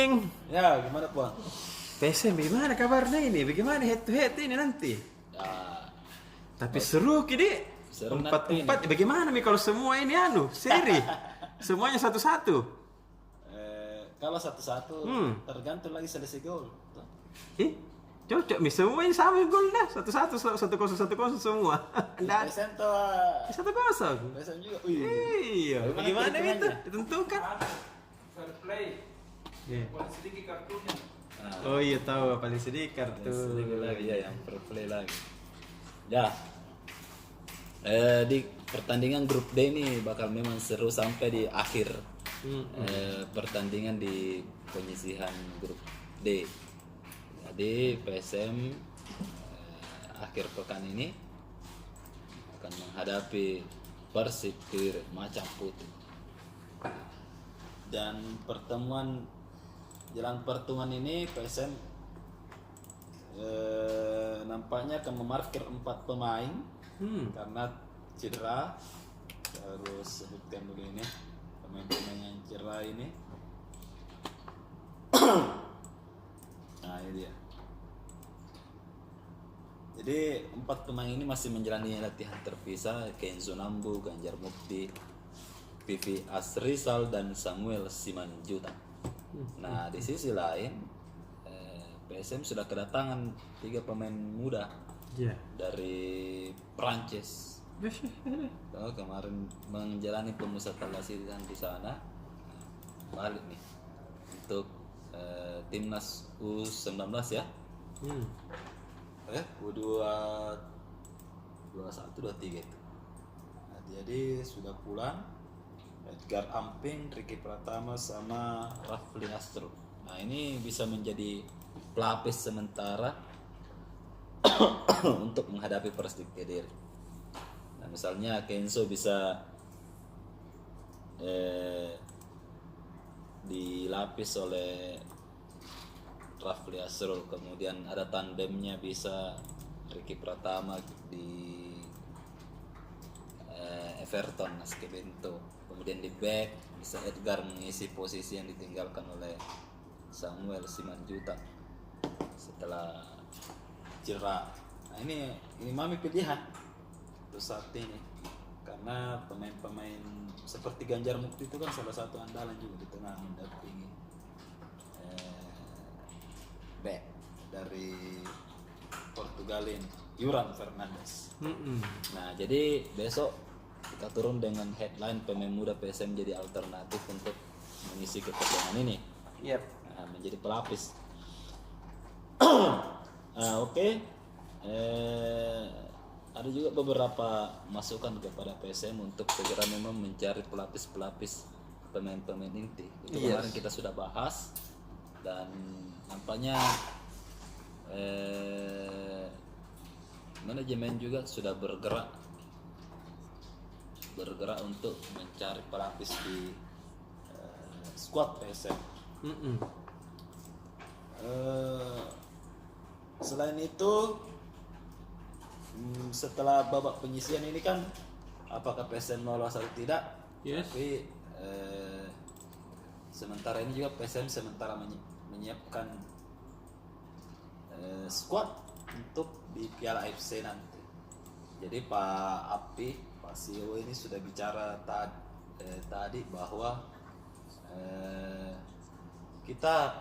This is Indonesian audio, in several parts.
Neng. Ya, gimana Bang? PSM bagaimana kabarnya ini? Bagaimana head to head ini nanti? Ya, Tapi seru kini. Seru Empat nanti bagaimana nih kalau semua ini seri? Semuanya satu-satu. kalau satu-satu tergantung lagi selisih gol. Ih, cocok nih semua ini sama gol dah. Satu-satu, 1-0 semua. Nggak ada. PSM tuh 1-0. PSM juga. Iya, bagaimana itu? Ditentukan. Fair play. Iya. Paling sedikit kartunya. Oh iya tahu paling sedikit kartu. Sedikit lagi ya yang fair play lagi. Ya. Di pertandingan grup D ini bakal memang seru sampai di akhir pertandingan di penyisihan grup D. Jadi PSM akhir pekan ini akan menghadapi Persib Macan Putih. Dan jelang pertemuan ini PSM nampaknya akan memarkir 4 pemain karena cedera. Harus sebutkan dulu ini pemain-pemain yang cedera ini. Nah ini dia. Jadi 4 pemain ini masih menjalani latihan terpisah: Kenzo Nambu, Ganjar Mukti, Vivi Asrizal, dan Samuel Simanjuta. Nah di sisi lain PSM sudah kedatangan 3 pemain muda dari Prancis. Kemarin menjalani pemusatan latihan di sana, balik nih untuk timnas U19 ya. U21-23 itu. Nah, jadi sudah pulang Edgar Amping, Ricky Pratama sama Rafli Astro. Nah ini bisa menjadi pelapis sementara untuk menghadapi Persik Kediri. Nah misalnya Kenzo bisa dilapis oleh Rafli Asrul, kemudian ada tandemnya bisa Ricky Pratama di Everton Naske Bento, kemudian di back bisa Edgar mengisi posisi yang ditinggalkan oleh Samuel Simanjuta setelah cedera. Nah ini Mami pilihan untuk saat ini karena pemain-pemain seperti Ganjar Mukti itu kan salah satu andalan juga di tengah mendampingi back dari Portugal ini, Yuran Fernandes. Nah jadi besok kita turun dengan headline pemain muda PSM jadi alternatif untuk mengisi kekosongan ini. Nah, menjadi pelapis. Oke. Ada juga beberapa masukan kepada PSM untuk segera memang mencari pelapis-pelapis pemain-pemain inti. Itu kemarin kita sudah bahas dan nampaknya manajemen juga sudah bergerak untuk mencari pelapis di skuad PSM. Selain itu setelah babak penyisian ini kan apakah PSM lolos atau tidak? Tapi sementara ini juga PSM sementara menyiapkan skuad untuk di Piala AFC nanti. Jadi Pak CEO ini sudah bicara tadi bahwa kita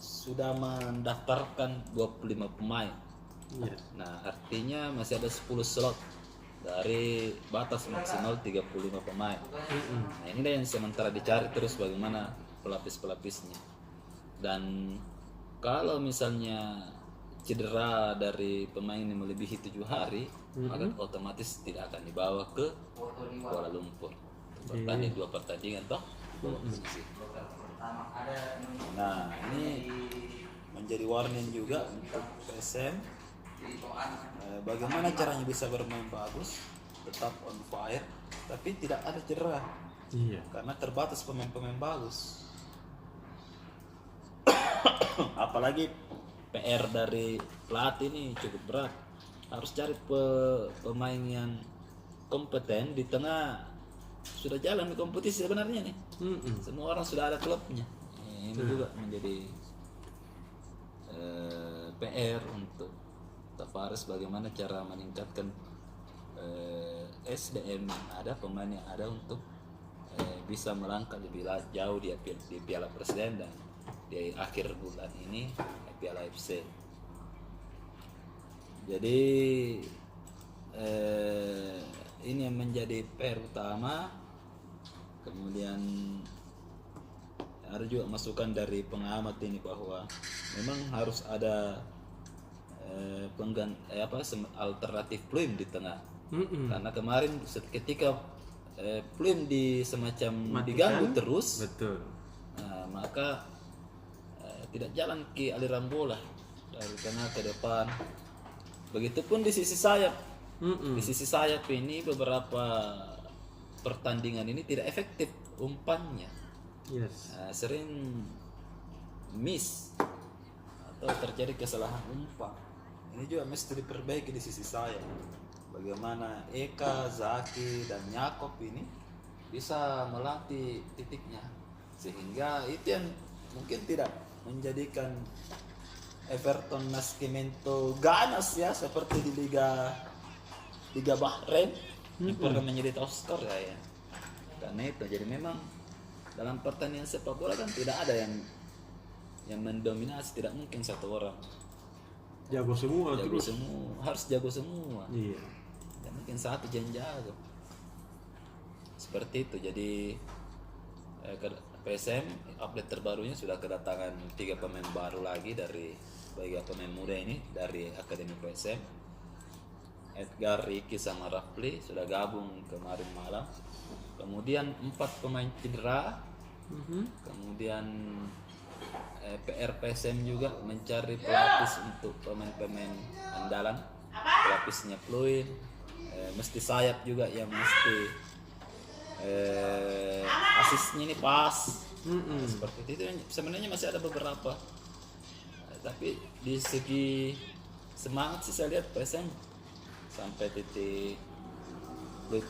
sudah mendaftarkan 25 pemain. Nah artinya masih ada 10 slot dari batas maksimal 35 pemain. Nah ini yang sementara dicari terus bagaimana pelapis-pelapisnya. Dan kalau misalnya cedera dari pemain yang melebihi 7 hari, maka otomatis tidak akan dibawa ke Kuala Lumpur. Bertanding 2 pertandingan toh. Nah ini menjadi warning juga untuk PSM. Bagaimana caranya bisa bermain bagus, tetap on fire, tapi tidak ada cedera. Karena terbatas pemain-pemain bagus. Apalagi PR dari pelatih ini cukup berat. Harus cari pemain yang kompeten di tengah sudah jalan di kompetisi sebenarnya nih. Semua orang sudah ada klubnya. ini juga menjadi PR untuk Tavares, bagaimana cara meningkatkan SDM yang ada, pemain yang ada untuk bisa melangkah lebih jauh di Piala Presiden dan di akhir bulan ini Piala AFC. Jadi ini yang menjadi PR utama. Kemudian ada juga masukan dari pengamat ini bahwa memang harus ada alternatif Pluim di tengah. Karena kemarin ketika Pluim semacam diganggu terus, betul. maka tidak jalan ke aliran bola dari tengah ke depan. Begitupun di sisi sayap. Di sisi sayap ini beberapa pertandingan ini tidak efektif umpannya. Yes. Sering miss atau terjadi kesalahan umpan. Ini juga mesti diperbaiki di sisi sayap. Bagaimana Eka, Zaki, dan Yakob ini bisa melatih titiknya, sehingga itu yang mungkin tidak menjadikan Everton Nascimento ganas ya seperti di Liga Bahrain yang pernah menjadi top skor ya. Karena itu jadi memang dalam pertandingan sepak bola kan tidak ada yang mendominasi, tidak mungkin satu orang Jago semua harus jago semua. Iya. Tidak mungkin satu yang jago. Seperti itu. Jadi PSM update terbarunya sudah kedatangan 3 pemain baru lagi dari pemain muda ini dari Akademi PSM. Edgar, Ricky, sama Rafli sudah gabung kemarin malam. Kemudian 4 pemain cedera. Kemudian PR PSM juga mencari pelapis untuk pemain-pemain andalan. Pelapisnya Pluim, mesti sayap juga yang mesti asisnya ini pas. Seperti itu. Sebenarnya masih ada beberapa, tapi di segi semangat sih saya lihat PSM sampai titik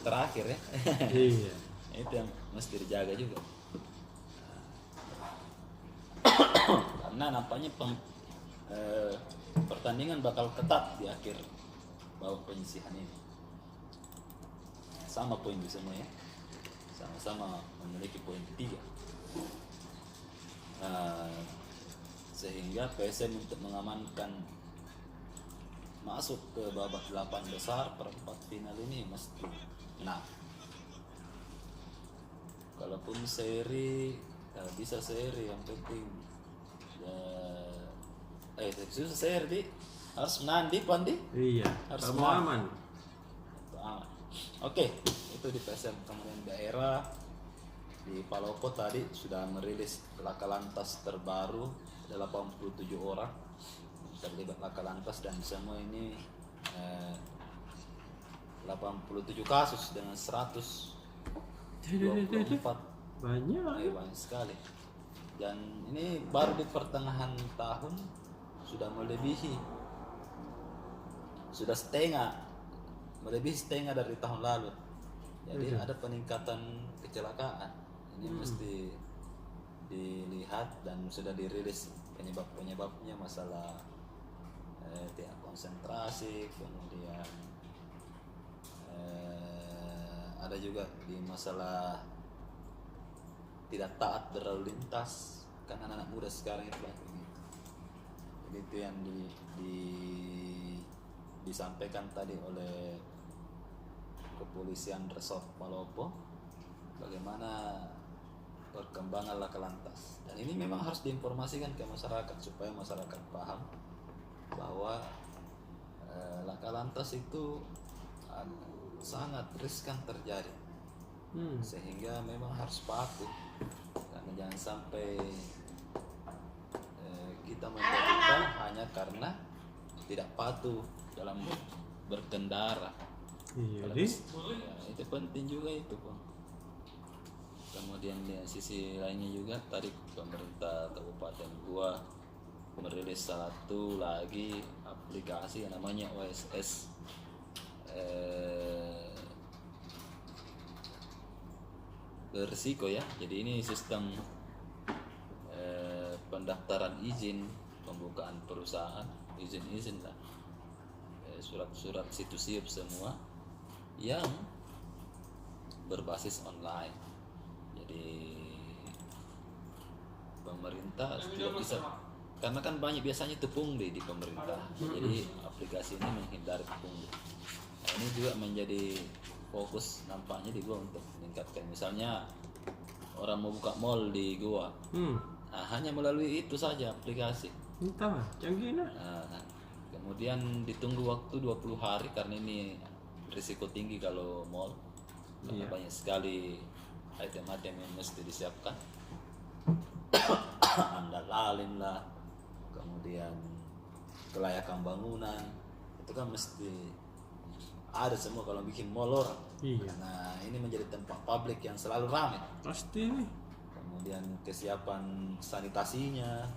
terakhir ya. Iya. Itu yang mesti dijaga juga. Karena nampaknya pertandingan bakal ketat di akhir babak penyisihan ini. Sama poin di semua ya. Sama-sama memiliki poin 3. Sehingga PSM untuk mengamankan masuk ke babak 8 besar perempat final ini mesti menang. Kalaupun seri bisa seri, yang penting susah seri harus menang di Pandi. Iya. Harus Kalau mau aman. Oke, itu di PSM. Kemudian daerah di Palopo tadi sudah merilis laka lantas terbaru, ada 87 orang terlibat laka lantas dan semua ini 87 kasus dengan 124 banyak sekali. Dan ini baru di pertengahan tahun sudah melebihi dari tahun lalu. Jadi ada peningkatan kecelakaan. Ini mesti dilihat dan sudah dirilis penyebabnya masalah tidak konsentrasi, kemudian ada juga di masalah tidak taat berlalu lintas, karena anak muda sekarang itu begitu. Jadi itu yang disampaikan tadi oleh Kepolisian Resort Palopo, bagaimana perkembangan laka lantas. Dan ini memang harus diinformasikan ke masyarakat supaya masyarakat paham bahwa laka lantas itu sangat riskan terjadi. Sehingga memang harus patuh, karena jangan sampai kita menderita hanya karena tidak patuh dalam berkendara. Iya. Itu penting juga itu, Bang. Kemudian di sisi lainnya juga tadi pemerintah Kabupaten Goa merilis satu lagi aplikasi yang namanya OSS berisiko ya. Jadi ini sistem pendaftaran izin pembukaan perusahaan, izin lah, surat-surat situs semua yang berbasis online. Jadi pemerintah tidak bisa, karena kan banyak biasanya itu pungli di pemerintah, jadi aplikasi ini menghindari pungli. Nah, ini juga menjadi fokus nampaknya di gua untuk meningkatkan, misalnya orang mau buka mall di gua, nah, hanya melalui itu saja aplikasi. Entah, canggih nah. Nah, kemudian ditunggu waktu 20 hari karena ini risiko tinggi kalau mall, karena banyak sekali item-item yang mesti disiapkan. Andal lalin lah, kemudian kelayakan bangunan, itu kan mesti ada semua kalau bikin mall orang. Nah, ini menjadi tempat publik yang selalu ramai. Pasti nih. Kemudian kesiapan sanitasinya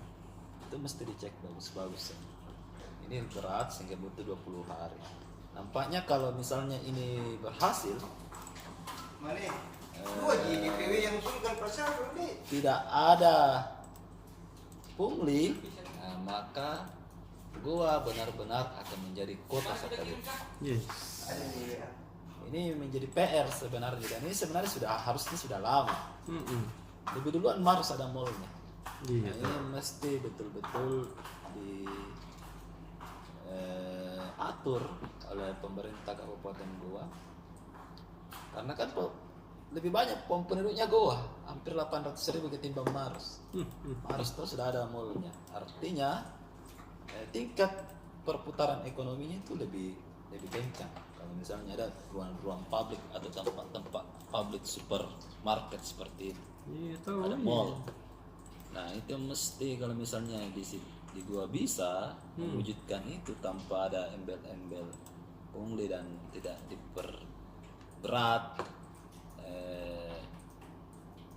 itu mesti dicek bagus-bagus. Ini berat sehingga butuh 20 hari. Nampaknya kalau misalnya ini berhasil, DPW yang usulkan pasal ini tidak ada pungli, nah, maka gua benar-benar akan menjadi kota satelit. Yes. Ini menjadi PR sebenarnya, dan ini sebenarnya harusnya sudah lama. Lebih duluan harus ada mallnya. Nah, ini mesti betul-betul diatur oleh pemerintah Kabupaten Goa, karena kan lebih banyak penduduknya Goa, hampir 800.000 ketimbang Maros. Maros itu sudah ada mallnya, artinya tingkat perputaran ekonominya itu lebih kencang. Kalau misalnya ada ruang-ruang publik atau tempat-tempat publik supermarket seperti itu, ada mall. Nah, itu mesti kalau misalnya di gua bisa mewujudkan itu tanpa ada embel-embel pungli dan tidak diperberat,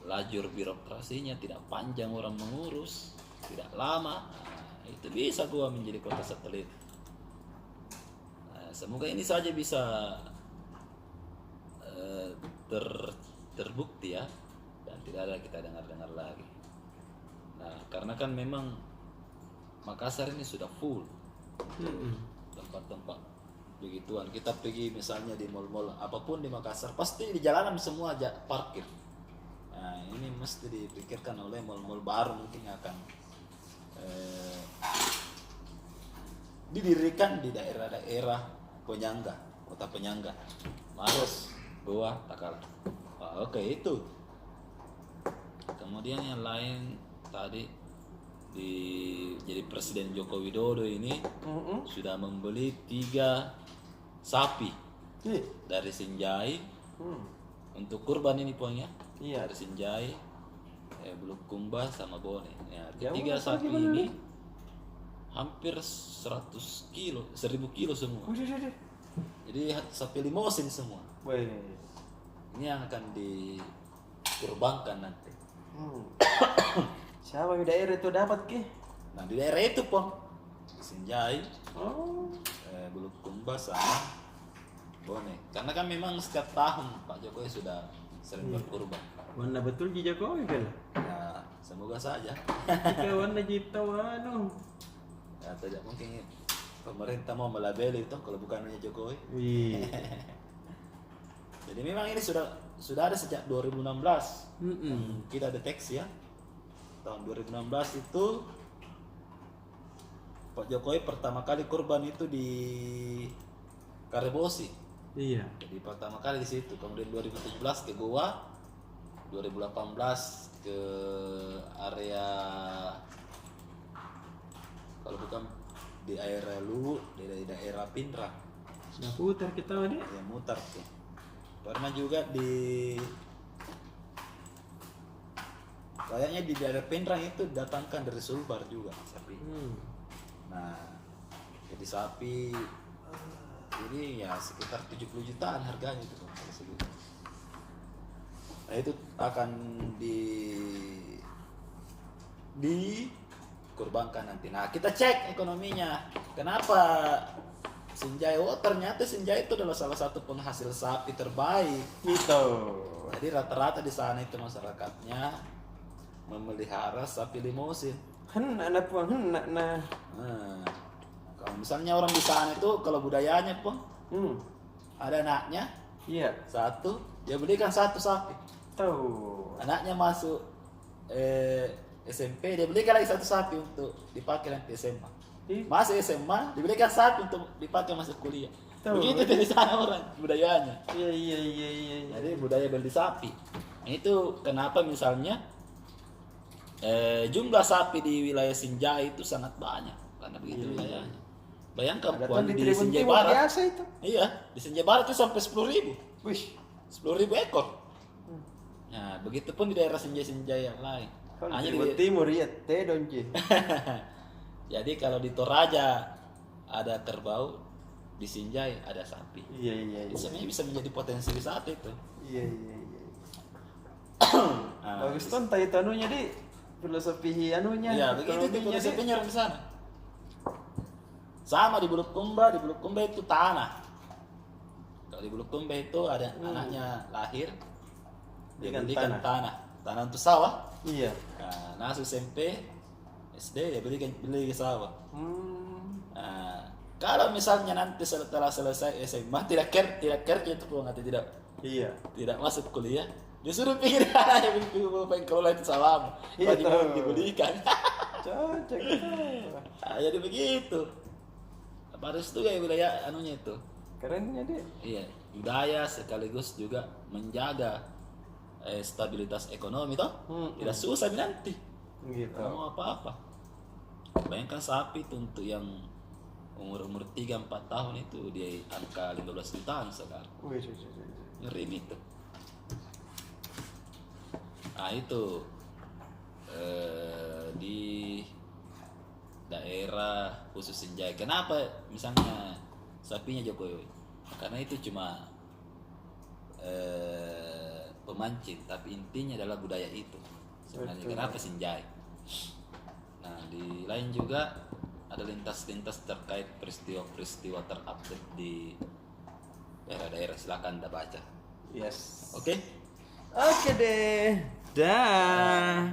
lajur birokrasinya tidak panjang orang mengurus, tidak lama. Nah, itu bisa gua menjadi kota satelit. Nah, semoga ini saja bisa terbukti ya, dan tidak ada kita dengar lagi. Nah, karena kan memang Makassar ini sudah full tempat-tempat begituan. Kita pergi misalnya di mall-mall apapun di Makassar, pasti di jalanan semua aja parkir. Nah, ini mesti dipikirkan oleh mall-mall baru mungkin akan didirikan di daerah-daerah penyangga, kota penyangga, Maros, Goa, Takalar. Oke, itu. Kemudian yang lain tadi jadi Presiden Joko Widodo ini sudah membeli 3 sapi dari Sinjai untuk kurban ini puangnya. Dari Sinjai, Bulukumba sama Bone. Ya, 3 sapi ini hampir 100 kilo, 1000 kilo semua. Jadi sapi limosin semua. Ini yang akan dikurbankan nanti. Siapa di daerah itu dapat ke? Nah, di daerah itu pun Sinjai, Bulukumba sama Bone. Karena kan memang setiap tahun Pak Jokowi sudah sering berkurban. Warna betul di Jokowi kan? Ya, semoga saja. Jika warna hitam Ya, tidak mungkin pemerintah mau melabeli itu kalau bukan hanya Jokowi. Jadi memang ini sudah ada sejak 2016. Kita deteksi ya. Tahun 2016 itu Pak Jokowi pertama kali kurban itu di Karebosi. Jadi pertama kali di situ. Kemudian 2017 ke Goa, 2018 ke area, kalau bukan di area Luwu, di daerah Pindrang. Sudah putar kita tadi. Ya, mutar tuh. Pernah juga kayaknya di daerah Pindrang itu datangkan dari Sulbar juga sapi. Nah, jadi sapi ini ya sekitar 70 jutaan harganya itu. Nah, itu akan dikurbankan nanti. Nah, kita cek ekonominya. Kenapa Sinjai? Oh, ternyata Sinjai itu adalah salah satu penghasil sapi terbaik. Gitu. Jadi rata-rata di sana itu masyarakatnya memelihara sapi limosin. Hendak na puang hendak na. Nah, kalau misalnya orang di sana itu kalau budayanya pun ada anaknya Iya. satu, dia belikan satu sapi. Tahu. Anaknya masuk SMP, dia belikan lagi satu sapi untuk dipakai nanti SMA. Ih. Masuk SMA, dibelikan sapi untuk dipakai masuk kuliah. Tahu. Begitu di sana orang budayanya. Iya. Jadi budaya beli sapi. Itu kenapa misalnya jumlah sapi di wilayah Sinjai itu sangat banyak karena begitu wilayahnya. Bayangkan Ada Puan, kan di di Tribun Sinjai Timur Barat. biasa itu. Iya, di Sinjai Barat itu sampai 10.000. Wih. 10.000 ekor. Nah, begitupun di daerah Sinjai-Sinjai yang lain. Kalau Hanya Tribun di, Timur ya teh donji. jadi kalau di Toraja ada kerbau, di Sinjai ada sapi. Iya. Itu sebenarnya bisa menjadi potensi wisata itu. Iya. Nah, Bagus tuh entah itu anunya di filosofi anunya. iya, begitu itu ekonominya, filosofinya di sana. Sama di Bulukumba itu tanah. Kalau di Bulukumba itu ada anaknya lahir, dia Belikan belikan tanah. tanah untuk sawah. Iya. Nah, masuk SMP, SD dia beli sawah. Nah, kalau misalnya nanti setelah selesai SMA tidak kerja itu pun nanti Iya. tidak masuk kuliah, disuruh pikir anaknya pengen kelola itu sawahmu, Iya, bagi tahu. dibelikan. Cocok. Nah, jadi begitu. Harus itu kayak wilayah anunya itu. Kerennya dia. Iya, budaya sekaligus juga menjaga stabilitas ekonomi toh. Tidak susah nanti. Gitu. Kalau mau apa-apa. Bayangkan sapi itu untuk yang umur 3-4 tahun itu dia angka 15 jutaan sekarang. Wih. Ngeri itu. Nah itu di daerah khusus Sinjai. Kenapa misalnya sapinya Jokowi? Karena itu cuma pemancing, tapi intinya adalah budaya itu. Sebenarnya Betul. kenapa Sinjai? Nah di lain juga ada lintas-lintas terkait peristiwa-peristiwa terupdate di daerah-daerah. Silakan Anda baca. Yes. Oke? Oke deh. Dah.